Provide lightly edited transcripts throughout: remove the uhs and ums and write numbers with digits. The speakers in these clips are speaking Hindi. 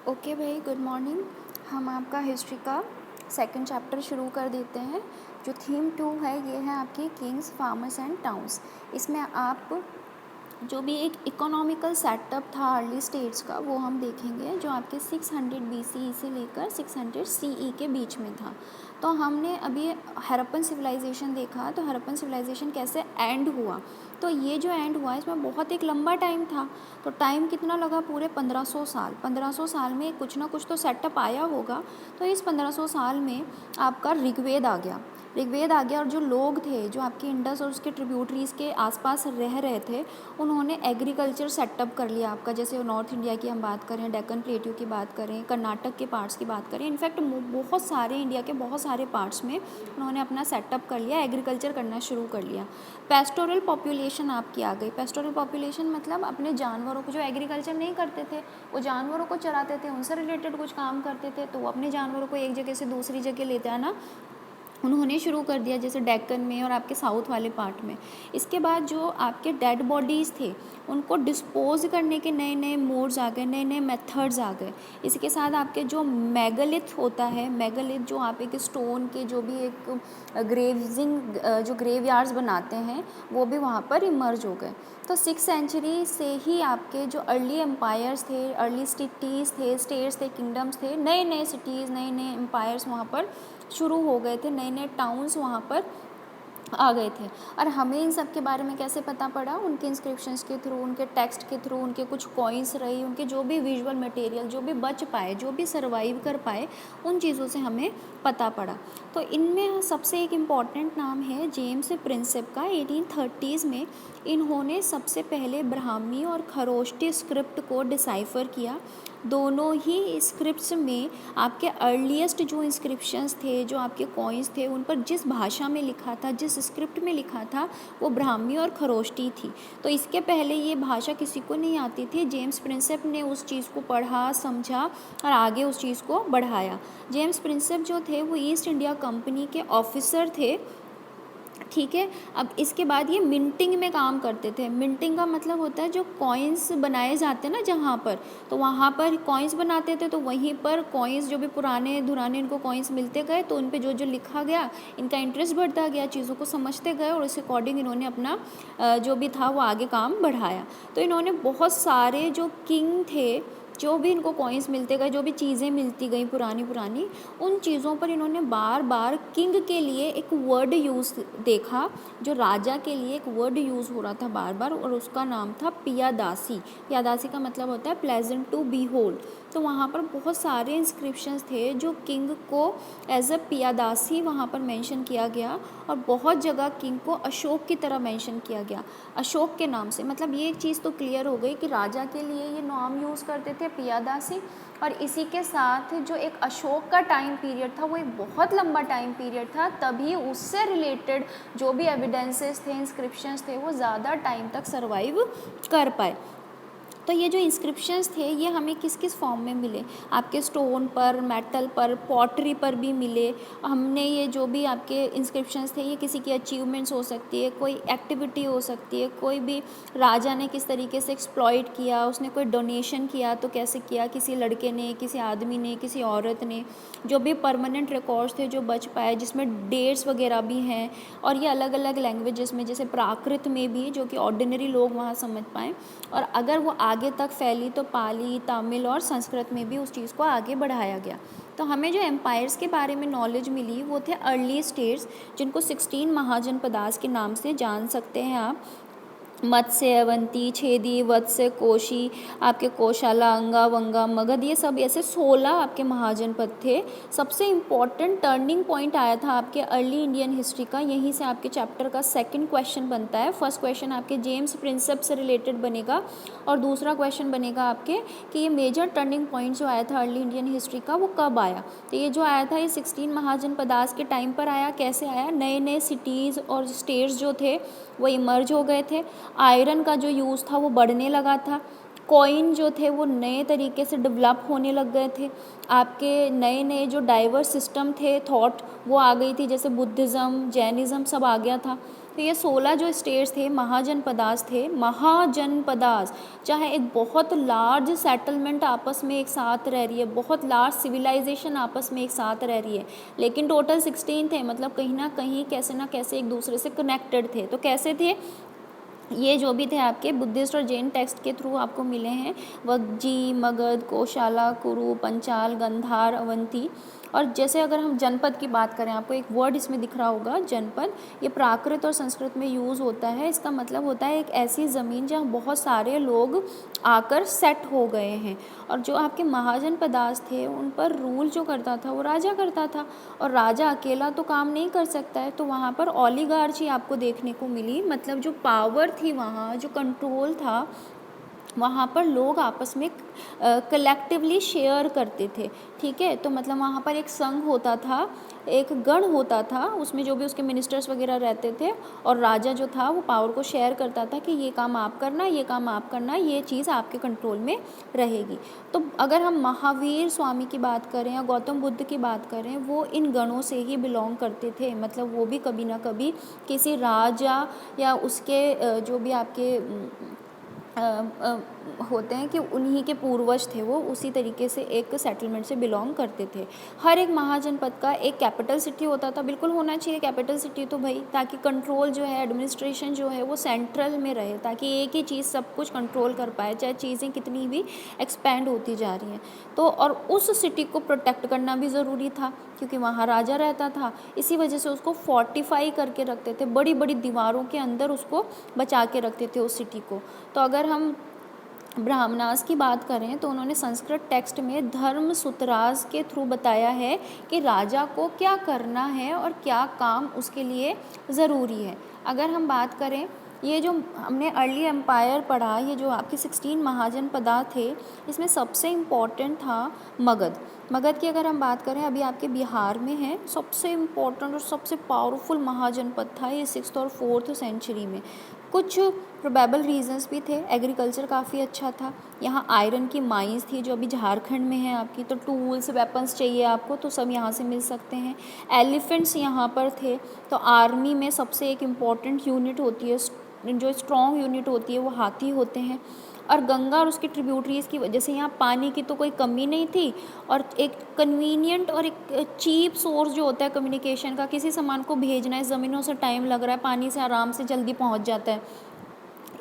ओके भाई, गुड मॉर्निंग। हम आपका हिस्ट्री का सेकंड चैप्टर शुरू कर देते हैं। जो थीम 2 है ये है आपकी किंग्स, फार्मर्स एंड टाउन्स। इसमें आप जो भी एक इकोनॉमिकल सेटअप था अर्ली स्टेट्स का वो हम देखेंगे, जो आपके 600 BCE से लेकर 600 CE के बीच में था। तो हमने अभी हड़प्पन सिविलाइजेशन देखा, तो हड़प्पन सिविलाइजेशन कैसे एंड हुआ। तो ये जो एंड हुआ इसमें बहुत एक लंबा टाइम था। तो टाइम कितना लगा? पूरे 1500 साल। 1500 साल में कुछ ना कुछ तो सेटअप आया होगा। तो इस 1500 साल में आपका ऋग्वेद आ गया। ऋग्वेद आ गया और जो लोग थे, जो आपके इंडस और उसके ट्रिब्यूटरीज़ के आसपास रह रहे थे, उन्होंने एग्रीकल्चर सेटअप कर लिया आपका। जैसे नॉर्थ इंडिया की हम बात करें, डेक्कन प्लेट्यू की बात करें, कर्नाटक के पार्ट्स की बात करें, इनफैक्ट बहुत सारे इंडिया के बहुत सारे पार्ट्स में उन्होंने अपना सेटअप कर लिया, एग्रीकल्चर करना शुरू कर लिया। पेस्टोरल पॉपुलेशन आपकी आ गई। पेस्टोरल पॉपुलेशन मतलब अपने जानवरों को, जो एग्रीकल्चर नहीं करते थे वो जानवरों को चराते थे, उनसे रिलेटेड कुछ काम करते थे, तो वो अपने जानवरों को एक जगह से दूसरी जगह ले जाना उन्होंने शुरू कर दिया, जैसे डेक्कन में और आपके साउथ वाले पार्ट में। इसके बाद जो आपके डेड बॉडीज़ थे उनको डिस्पोज करने के नए नए मोड्स आ गए, नए नए मेथड्स आ गए। इसके साथ आपके जो मेगालिथ होता है, मेगालिथ जो आप एक स्टोन के जो भी एक ग्रेविंग जो ग्रेवयार्ड्स बनाते हैं वो भी वहाँ पर इमर्ज हो गए। तो 6th सेंचुरी से ही आपके जो अर्ली एम्पायर्स थे, अर्ली सिटीज़ थे, स्टेट्स थे, किंगडम्स थे, नए नए सिटीज़, नए नए एम्पायर्स वहाँ पर शुरू हो गए थे, नए नए टाउन्स वहाँ पर आ गए थे। और हमें इन सब के बारे में कैसे पता पड़ा? उनके इंस्क्रिप्शंस के थ्रू, उनके टेक्स्ट के थ्रू, उनके कुछ कॉइन्स रही, उनके जो भी विजुअल मटेरियल जो भी बच पाए, जो भी सर्वाइव कर पाए, उन चीज़ों से हमें पता पड़ा। तो इनमें सबसे एक इम्पॉर्टेंट नाम है जेम्स प्रिंसेप का। 1830s में इन्होंने सबसे पहले ब्राह्मी और खरोष्टी स्क्रिप्ट को डिसाइफर किया। दोनों ही स्क्रिप्ट्स में आपके अर्लीस्ट जो इंस्क्रिप्शंस थे, जो आपके कॉइन्स थे, उन पर जिस भाषा में लिखा था, जिस स्क्रिप्ट में लिखा था, वो ब्राह्मी और खरोष्टी थी। तो इसके पहले ये भाषा किसी को नहीं आती थी। जेम्स प्रिंसेप ने उस चीज़ को पढ़ा, समझा और आगे उस चीज़ को बढ़ाया। जेम्स प्रिंसेप जो थे वो ईस्ट इंडिया कंपनी के ऑफिसर थे, ठीक है। अब इसके बाद ये मिंटिंग में काम करते थे। मिंटिंग का मतलब होता है जो कॉइन्स बनाए जाते हैं ना जहाँ पर, तो वहाँ पर कॉइन्स बनाते थे, तो वहीं पर कॉइन्स जो भी पुराने धुराने इनको कॉइन्स मिलते गए, तो उन पे जो जो लिखा गया, इनका इंटरेस्ट बढ़ता गया, चीज़ों को समझते गए और इस अकॉर्डिंग इन्होंने अपना जो भी था वो आगे काम बढ़ाया। तो इन्होंने बहुत सारे जो किंग थे, जो भी इनको कॉइन्स मिलते गए, जो भी चीज़ें मिलती गई पुरानी पुरानी, उन चीज़ों पर इन्होंने बार बार किंग के लिए एक वर्ड यूज़ देखा, जो राजा के लिए एक वर्ड यूज़ हो रहा था बार बार, और उसका नाम था पियादासी। पियादासी का मतलब होता है प्लेजेंट टू बी होल्ड। तो वहाँ पर बहुत सारे इंस्क्रिप्शंस थे जो किंग को एज अ पियादासी वहाँ पर मेंशन किया गया, और बहुत जगह किंग को अशोक की तरह मेंशन किया गया, अशोक के नाम से। मतलब ये एक चीज़ तो क्लियर हो गई कि राजा के लिए ये नाम यूज़ करते थे पियादासी। और इसी के साथ जो एक अशोक का टाइम पीरियड था वो एक बहुत लंबा टाइम पीरियड था, तभी उससे रिलेटेड जो भी एविडेंसेस थे, इंस्क्रिप्शंस थे, वो ज़्यादा टाइम तक सर्वाइव कर पाए। तो ये जो इंस्क्रिप्शंस थे ये हमें किस किस फॉर्म में मिले? आपके स्टोन पर, मेटल पर, पॉटरी पर भी मिले। हमने ये जो भी आपके इंस्क्रिप्शंस थे ये किसी की अचीवमेंट्स हो सकती है, कोई एक्टिविटी हो सकती है, कोई भी राजा ने किस तरीके से एक्सप्लॉइट किया, उसने कोई डोनेशन किया तो कैसे किया, किसी लड़के ने, किसी आदमी ने, किसी औरत ने, जो भी परमानेंट रिकॉर्ड्स थे जो बच पाए, जिसमें डेट्स वगैरह भी हैं। और ये अलग अलग लैंग्वेजेस में, जैसे प्राकृत में भी, जो कि ऑर्डिनरी लोग वहाँ समझ पाएँ। और अगर वो आगे तक फैली तो पाली, तमिल और संस्कृत में भी उस चीज़ को आगे बढ़ाया गया। तो हमें जो एम्पायर्स के बारे में नॉलेज मिली वो थे अर्ली स्टेट्स, जिनको 16 महाजनपदास के नाम से जान सकते हैं आप। मत्स्य, अवंती, छेदी, वत्स्य, कोशी, आपके कोशाला, अंगा, वंगा, मगध, ये सब ऐसे 16 आपके महाजनपद थे। सबसे इम्पॉर्टेंट टर्निंग पॉइंट आया था आपके अर्ली इंडियन हिस्ट्री का, यहीं से आपके चैप्टर का सेकंड क्वेश्चन बनता है। फर्स्ट क्वेश्चन आपके जेम्स प्रिंसेप से रिलेटेड बनेगा, और दूसरा क्वेश्चन बनेगा आपके कि ये मेजर टर्निंग पॉइंट जो आया था अर्ली इंडियन हिस्ट्री का वो कब आया। तो ये जो आया था ये 16 महाजनपदास के टाइम पर आया। कैसे आया? नए नए सिटीज़ और स्टेट्स जो थे वो इमर्ज हो गए थे। आयरन का जो यूज़ था वो बढ़ने लगा था। कॉइन जो थे वो नए तरीके से डेवलप होने लग गए थे। आपके नए नए जो डाइवर्स सिस्टम थे, थॉट, वो आ गई थी, जैसे बुद्धिज़्म, जैनिज़्म सब आ गया था। तो ये 16 जो स्टेट्स थे महाजनपदास थे, महाजनपदास, चाहे एक बहुत लार्ज सेटलमेंट आपस में एक साथ रह रही है, बहुत लार्ज सिविलाइजेशन आपस में एक साथ रह रही है, लेकिन टोटल 16 थे, मतलब कहीं ना कहीं कैसे ना कैसे एक दूसरे से कनेक्टेड थे। तो कैसे थे ये, जो भी थे आपके बुद्धिस्ट और जैन टेक्स्ट के थ्रू आपको मिले हैं, वज्जी, मगध, कोशाला, कुरु, पंचाल, गंधार, अवंती। और जैसे अगर हम जनपद की बात करें, आपको एक वर्ड इसमें दिख रहा होगा जनपद, ये प्राकृत और संस्कृत में यूज़ होता है। इसका मतलब होता है एक ऐसी ज़मीन जहाँ बहुत सारे लोग आकर सेट हो गए हैं। और जो आपके महाजनपदास थे उन पर रूल जो करता था वो राजा करता था, और राजा अकेला तो काम नहीं कर सकता है, तो वहाँ पर ओलिगार्ची आपको देखने को मिली। मतलब जो पावर थी वहाँ, जो कंट्रोल था वहाँ पर लोग आपस में कलेक्टिवली शेयर करते थे। ठीक है, तो मतलब वहाँ पर एक संघ होता था, एक गण होता था, उसमें जो भी उसके मिनिस्टर्स वगैरह रहते थे, और राजा जो था वो पावर को शेयर करता था कि ये काम आप करना, ये काम आप करना, ये चीज़ आपके कंट्रोल में रहेगी। तो अगर हम महावीर स्वामी की बात करें या गौतम बुद्ध की बात करें, वो इन गणों से ही बिलोंग करते थे। मतलब वो भी कभी ना कभी किसी राजा या उसके जो भी आपके होते हैं कि उन्हीं के पूर्वज थे, वो उसी तरीके से एक सेटलमेंट से बिलोंग करते थे। हर एक महाजनपद का एक कैपिटल सिटी होता था, बिल्कुल होना चाहिए कैपिटल सिटी तो भाई, ताकि कंट्रोल जो है, एडमिनिस्ट्रेशन जो है वो सेंट्रल में रहे, ताकि एक ही चीज़ सब कुछ कंट्रोल कर पाए, चाहे चीज़ें कितनी भी एक्सपेंड होती जा रही हैं। तो और उस सिटी को प्रोटेक्ट करना भी ज़रूरी था, क्योंकि वहाँ राजा रहता था, इसी वजह से उसको फोर्टिफाई करके रखते थे, बड़ी बड़ी दीवारों के अंदर उसको बचा के रखते थे उस सिटी को। तो अगर हम ब्राह्मणास की बात करें तो उन्होंने संस्कृत टेक्स्ट में धर्म सूत्रास के थ्रू बताया है कि राजा को क्या करना है और क्या काम उसके लिए ज़रूरी है। अगर हम बात करें, ये जो हमने अर्ली एम्पायर पढ़ा, ये जो आपके 16 महाजनपदा थे, इसमें सबसे इम्पॉर्टेंट था मगध। मगध की अगर हम बात करें, अभी आपके बिहार में है, सबसे इम्पॉर्टेंट और सबसे पावरफुल महाजनपद था ये 6th और 4th सेंचुरी में। कुछ प्रोबेबल रीजंस भी थे, एग्रीकल्चर काफ़ी अच्छा था, यहाँ आयरन की माइंस थी जो अभी झारखंड में है आपकी, तो टूल्स वेपन्स चाहिए आपको तो सब यहाँ से मिल सकते हैं। एलिफेंट्स यहाँ पर थे, तो आर्मी में सबसे एक इम्पॉर्टेंट यूनिट होती है, जो स्ट्रॉन्ग यूनिट होती है वो हाथी होते हैं। और गंगा और उसकी ट्रिब्यूटरीज़ की वजह से यहाँ पानी की तो कोई कमी नहीं थी, और एक कन्वीनियंट और एक चीप सोर्स जो होता है कम्युनिकेशन का, किसी सामान को भेजना है, ज़मीनों से टाइम लग रहा है, पानी से आराम से जल्दी पहुँच जाता है।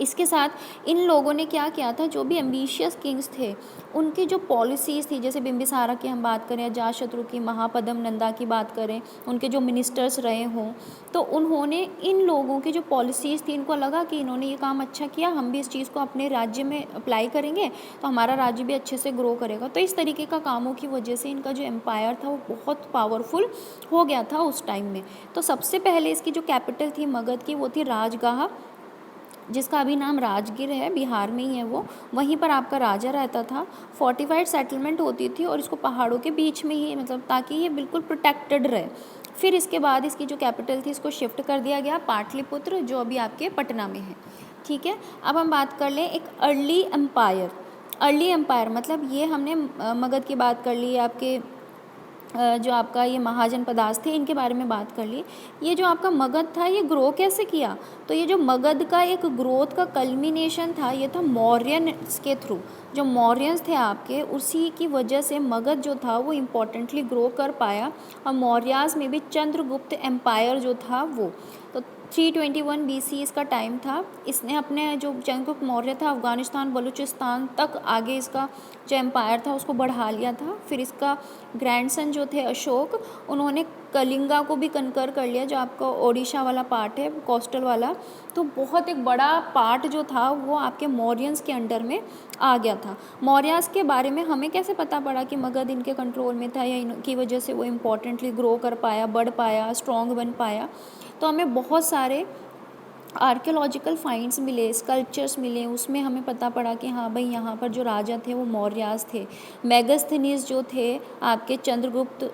इसके साथ इन लोगों ने क्या किया था, जो भी एम्बिशियस किंग्स थे उनकी जो पॉलिसीज़ थी, जैसे बिम्बिसारा की हम बात करें, अजातशत्रु की, महापद्म नंदा की बात करें, उनके जो मिनिस्टर्स रहे हों, तो उन्होंने इन लोगों की जो पॉलिसीज़ थी, इनको लगा कि इन्होंने ये काम अच्छा किया, हम भी इस चीज़ को अपने राज्य में अप्लाई करेंगे तो हमारा राज्य भी अच्छे से ग्रो करेगा। तो इस तरीके का कामों की वजह से इनका जो एम्पायर था वो बहुत पावरफुल हो गया था उस टाइम में। तो सबसे पहले इसकी जो कैपिटल थी मगध की, वो थी राजगाह, जिसका अभी नाम राजगीर है, बिहार में ही है वो। वहीं पर आपका राजा रहता था, फोर्टिफाइड सेटलमेंट होती थी, और इसको पहाड़ों के बीच में ही, मतलब ताकि ये बिल्कुल प्रोटेक्टेड रहे। फिर इसके बाद इसकी जो कैपिटल थी इसको शिफ्ट कर दिया गया पाटलिपुत्र, जो अभी आपके पटना में है। ठीक है, अब हम बात कर लें एक अर्ली एम्पायर। अर्ली एम्पायर मतलब ये हमने मगध की बात कर ली, आपके जो आपका ये महाजनपदास थे इनके बारे में बात कर ली। ये जो आपका मगध था ये ग्रो कैसे किया, तो ये जो मगध का एक ग्रोथ का कल्मिनेशन था, ये था मौर्यंस के थ्रू। जो मौर्यंस थे आपके, उसी की वजह से मगध जो था वो इम्पोर्टेंटली ग्रो कर पाया, और मौर्यास में भी चंद्रगुप्त एम्पायर जो था वो, तो 321 BC इसका टाइम था। इसने अपने जो चंद्रगुप्त मौर्य था, अफगानिस्तान बलूचिस्तान तक आगे इसका जो एम्पायर था उसको बढ़ा लिया था। फिर इसका ग्रैंडसन जो थे अशोक, उन्होंने कलिंगा को भी कनकर कर लिया, जो आपका ओडिशा वाला पार्ट है, कोस्टल वाला। तो बहुत एक बड़ा पार्ट जो था वो आपके मौर्यंस के अंडर में आ गया था। मौर्यास के बारे में हमें कैसे पता पड़ा कि मगध इनके कंट्रोल में था, या इनकी वजह से वो इम्पोर्टेंटली ग्रो कर पाया, बढ़ पाया, स्ट्रॉन्ग बन पाया? तो हमें बहुत सारे आर्कियोलॉजिकल फाइंड्स मिले, स्कल्पचर्स मिले, उसमें हमें पता पड़ा कि हाँ भाई यहाँ पर जो राजा थे वो मौर्यास थे। मेगास्थनीज जो थे आपके चंद्रगुप्त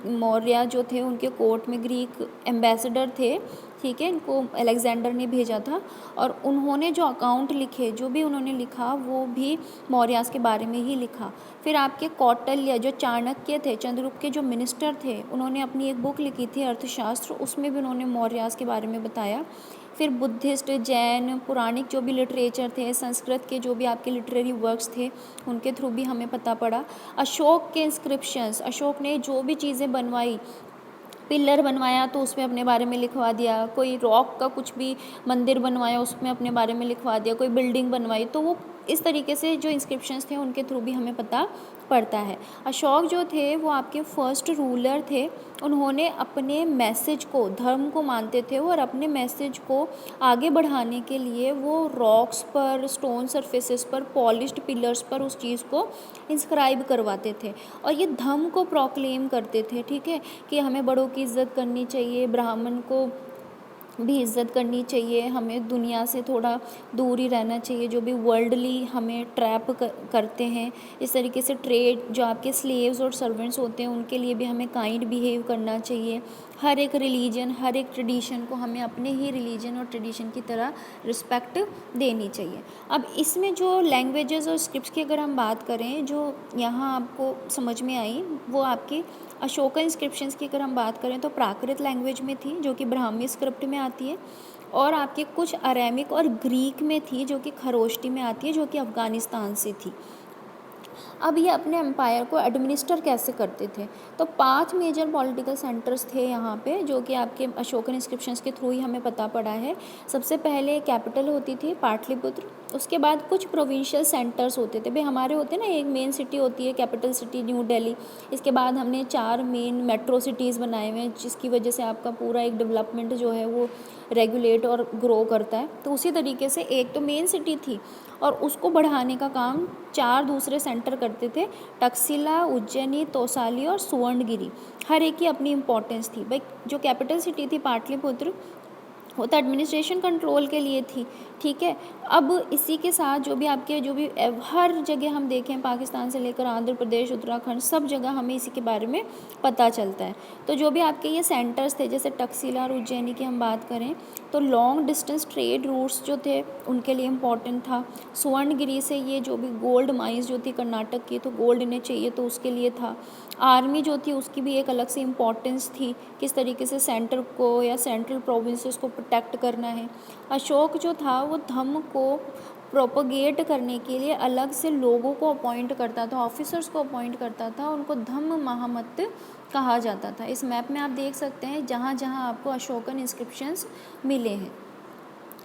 मौर्य जो थे, उनके कोर्ट में ग्रीक एम्बेसडर थे, ठीक है, इनको अलेक्जेंडर ने भेजा था और उन्होंने जो अकाउंट लिखे, जो भी उन्होंने लिखा वो भी मौर्यास के बारे में ही लिखा। फिर आपके कौटिल्य जो चाणक्य थे, चंद्रगुप्त के जो मिनिस्टर थे, उन्होंने अपनी एक बुक लिखी थी अर्थशास्त्र, उसमें भी उन्होंने मौर्यास के बारे में बताया। फिर बुद्धिस्ट, जैन, पुराणिक जो भी लिटरेचर थे, संस्कृत के जो भी आपके लिटरेरी वर्क्स थे, उनके थ्रू भी हमें पता पड़ा। अशोक के इंस्क्रिप्शंस, अशोक ने जो भी चीज़ें बनवाई, पिलर बनवाया तो उसमें अपने बारे में लिखवा दिया, कोई रॉक का कुछ भी मंदिर बनवाया उसमें अपने बारे में लिखवा दिया, कोई बिल्डिंग बनवाई, तो वो इस तरीके से जो इंस्क्रिप्शंस थे उनके थ्रू भी हमें पता पड़ता है। अशोक जो थे वो आपके फर्स्ट रूलर थे। उन्होंने अपने मैसेज को, धर्म को मानते थे और अपने मैसेज को आगे बढ़ाने के लिए वो रॉक्स पर, स्टोन सरफेसेस पर, पॉलिश्ड पिलर्स पर उस चीज़ को इंस्क्राइब करवाते थे और ये धर्म को प्रोक्लेम करते थे, ठीक है, कि हमें बड़ों की इज़्ज़त करनी चाहिए, ब्राह्मण को भी इज़्ज़त करनी चाहिए, हमें दुनिया से थोड़ा दूर ही रहना चाहिए, जो भी वर्ल्डली हमें ट्रैप करते हैं, इस तरीके से ट्रेड, जो आपके स्लेव्स और सर्वेंट्स होते हैं उनके लिए भी हमें काइंड बिहेव करना चाहिए। हर एक रिलीजन, हर एक ट्रेडिशन को हमें अपने ही रिलीजन और ट्रेडिशन की तरह रिस्पेक्ट देनी चाहिए। अब इसमें जो लैंग्वेजेस और स्क्रिप्ट्स की अगर हम बात करें जो यहाँ आपको समझ में आई, वो आपकी अशोका इंस्क्रिप्शंस की अगर हम बात करें तो प्राकृत लैंग्वेज में थी जो कि ब्राह्मी स्क्रिप्ट में आती है, और आपके कुछ अरेमिक और ग्रीक में थी जो कि खरोष्टी में आती है, जो कि अफ़गानिस्तान से थी। अब ये अपने एम्पायर को एडमिनिस्टर कैसे करते थे, तो 5 मेजर पॉलिटिकल सेंटर्स थे यहाँ पे, जो कि आपके अशोकन इंस्क्रिप्शंस के थ्रू ही हमें पता पड़ा है। सबसे पहले कैपिटल होती थी पाटलिपुत्र, उसके बाद कुछ प्रोविंशियल सेंटर्स होते थे, भाई हमारे होते हैं ना, एक मेन सिटी होती है कैपिटल सिटी न्यू दिल्ली, इसके बाद हमने 4 मेन मेट्रो सिटीज़ बनाए हुए हैं जिसकी वजह से आपका पूरा एक डेवलपमेंट जो है वो रेगुलेट और ग्रो करता है। तो उसी तरीके से एक तो मेन सिटी थी और उसको बढ़ाने का काम 4 दूसरे सेंटर करते थे, तक्षशिला, उज्जैनी, तौसाली और सुवर्णगिरी। हर एक की अपनी इम्पोर्टेंस थी। भाई जो कैपिटल सिटी थी पाटलिपुत्र, वो तो एडमिनिस्ट्रेशन कंट्रोल के लिए थी, ठीक है। अब इसी के साथ जो भी आपके जो भी हर जगह हम देखें, पाकिस्तान से लेकर आंध्र प्रदेश, उत्तराखंड, सब जगह हमें इसी के बारे में पता चलता है। तो जो भी आपके ये सेंटर्स थे, जैसे तक्षशिला और उज्जैनी की हम बात करें तो लॉन्ग डिस्टेंस ट्रेड रूट्स जो थे उनके लिए इम्पॉर्टेंट था। सुवर्णगिरी से ये जो भी गोल्ड माइंस जो थी कर्नाटक की, तो गोल्ड इन्हें चाहिए तो उसके लिए था। आर्मी जो थी उसकी भी एक अलग से इम्पोर्टेंस थी, किस तरीके से सेंटर को या सेंट्रल प्रोविंसेस को प्रोटेक्ट करना है। अशोक जो था वो धम्म को प्रोपगेट करने के लिए अलग से लोगों को अपॉइंट करता था, ऑफिसर्स को अपॉइंट करता था, उनको धम्म महामत कहा जाता था। इस मैप में आप देख सकते हैं जहाँ जहाँ आपको अशोकन इंस्क्रिप्शंस मिले हैं।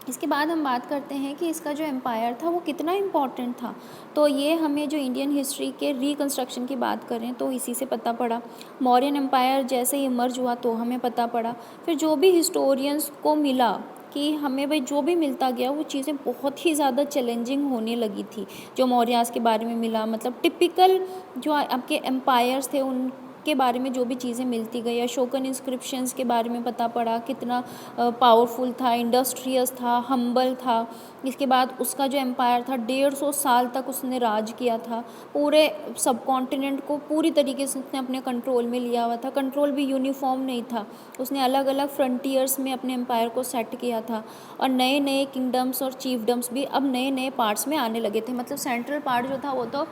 इसके बाद हम बात करते हैं कि इसका जो एम्पायर था वो कितना इम्पॉर्टेंट था, तो ये हमें जो इंडियन हिस्ट्री के रिकंस्ट्रक्शन की बात करें तो इसी से पता पड़ा। मौर्यन एम्पायर जैसे ही इमर्ज हुआ तो हमें पता पड़ा। फिर जो भी हिस्टोरियंस को मिला कि हमें भाई जो भी मिलता गया वो चीज़ें बहुत ही ज़्यादा चैलेंजिंग होने लगी थी, जो मौर्यास के बारे में मिला, मतलब टिपिकल जो आपके एम्पायर्स थे उनके बारे में जो भी चीज़ें मिलती गई। अशोकन इंस्क्रिप्शंस के बारे में पता पड़ा, कितना पावरफुल था, इंडस्ट्रियस था, हम्बल था। इसके बाद उसका जो एम्पायर था 150 साल तक उसने राज किया था, पूरे सब कॉन्टिनेंट को पूरी तरीके से उसने अपने कंट्रोल में लिया हुआ था। कंट्रोल भी यूनिफॉर्म नहीं था, उसने अलग अलग फ्रंटियर्स में अपने एम्पायर को सेट किया था, और नए नए किंगडम्स और चीफडम्स भी अब नए नए पार्ट्स में आने लगे थे। मतलब सेंट्रल पार्ट जो था वो तो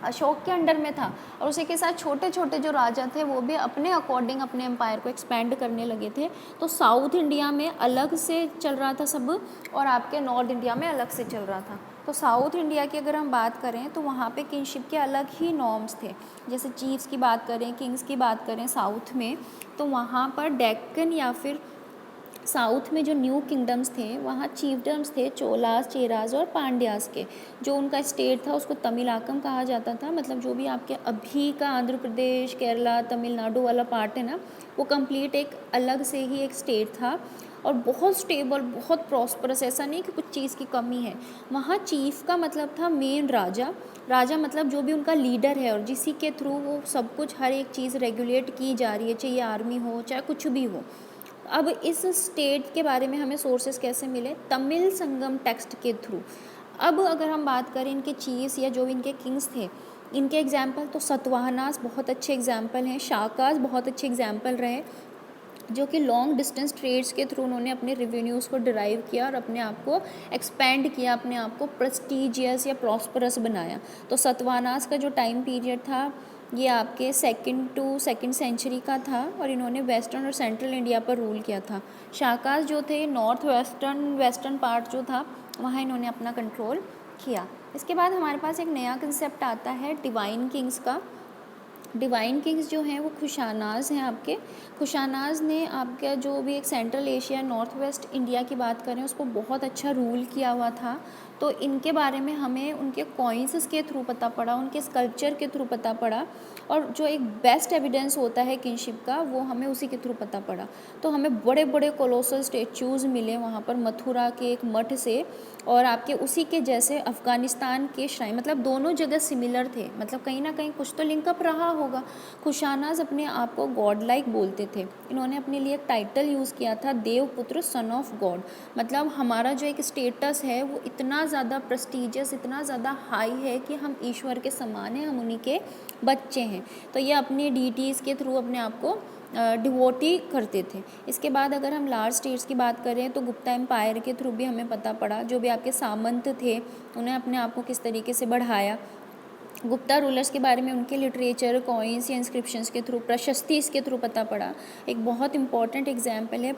अशोक के अंडर में था, और उसी के साथ छोटे छोटे जो राजा थे वो भी अपने अकॉर्डिंग अपने एम्पायर को एक्सपेंड करने लगे थे। तो साउथ इंडिया में अलग से चल रहा था सब, और आपके नॉर्थ इंडिया में अलग से चल रहा था। तो साउथ इंडिया की अगर हम बात करें तो वहाँ पे किंगशिप के अलग ही नॉर्म्स थे। जैसे चीफ्स की बात करें, किंग्स की बात करें साउथ में, तो वहाँ पर डेक्कन या फिर साउथ में जो न्यू किंगडम्स थे वहाँ चीफडम्स थे चोलास, चेराज और पांड्यास के। जो उनका स्टेट था उसको तमिलाकम कहा जाता था, मतलब जो भी आपके अभी का आंध्र प्रदेश, केरला, तमिलनाडु वाला पार्ट है ना, वो कंप्लीट एक अलग से ही एक स्टेट था, और बहुत स्टेबल, बहुत प्रॉस्परस, ऐसा नहीं कि कुछ चीज़ की कमी है। वहाँ चीफ का मतलब था मेन राजा, राजा मतलब जो भी उनका लीडर है और जिसी के थ्रू वो सब कुछ हर एक चीज़ रेगुलेट की जा रही है, चाहे आर्मी हो चाहे कुछ भी हो। अब इस स्टेट के बारे में हमें सोर्सेस कैसे मिले, तमिल संगम टेक्स्ट के थ्रू। अब अगर हम बात करें इनके चीफ्स या जो इनके किंग्स थे, इनके एग्जाम्पल तो सतवाहनास बहुत अच्छे एग्जाम्पल हैं, शाकास बहुत अच्छे एग्जाम्पल रहे, जो कि लॉन्ग डिस्टेंस ट्रेड्स के थ्रू उन्होंने अपने रेवेन्यूज़ को डिराइव किया और अपने आप को एक्सपेंड किया, अपने आप को प्रेस्टीजियस या प्रॉस्परस बनाया। तो सतवाहनास का जो टाइम पीरियड था ये आपके सेकंड टू सेकंड सेंचुरी का था और इन्होंने वेस्टर्न और सेंट्रल इंडिया पर रूल किया था। शाकास जो थे नॉर्थ वेस्टर्न पार्ट जो था वहाँ इन्होंने अपना कंट्रोल किया। इसके बाद हमारे पास एक नया कंसेप्ट आता है डिवाइन किंग्स का। डिवाइन किंग्स जो हैं वो खुशानाज हैं आपके। खुशानाज ने आपका जो भी एक central Asia north west India की बात करें उसको बहुत अच्छा रूल किया हुआ था। तो इनके बारे में हमें उनके कॉइन्स के थ्रू पता पड़ा, उनके स्कल्पचर के थ्रू पता पड़ा और जो एक बेस्ट एविडेंस होता है किंगशिप का वो हमें उसी के थ्रू पता पड़ा। तो हमें बड़े बड़े कोलोसल स्टेचूज़ मिले वहाँ पर मथुरा के एक मठ से और आपके उसी के जैसे अफ़गानिस्तान के श्राइन, मतलब दोनों जगह सिमिलर थे, मतलब कहीं ना कहीं कुछ तो लिंकअप रहा होगा। खुशानाज अपने आप को गॉड लाइक बोलते थे। इन्होंने अपने लिए एक टाइटल यूज़ किया था देवपुत्र सन ऑफ गॉड, मतलब हमारा जो एक स्टेटस है वो इतना ज़्यादा प्रेस्टीजियस, इतना ज़्यादा हाई है कि हम ईश्वर के समान हैं, हम उन्हीं के बच्चे हैं। तो ये अपनी डीटीज़ के थ्रू अपने आप को डिवोटी करते थे। इसके बाद अगर हम लार्ज स्टेट्स की बात करें तो गुप्ता एम्पायर के थ्रू भी हमें पता पड़ा, जो भी आपके सामंत थे उन्हें अपने आप को किस तरीके से बढ़ाया। गुप्ता रूलर्स के बारे में उनके लिटरेचर, कॉइन्स या इंस्क्रिप्शंस के थ्रू, प्रशस्ति इसके थ्रू पता पड़ा। एक बहुत इंपॉर्टेंट एग्जाम्पल है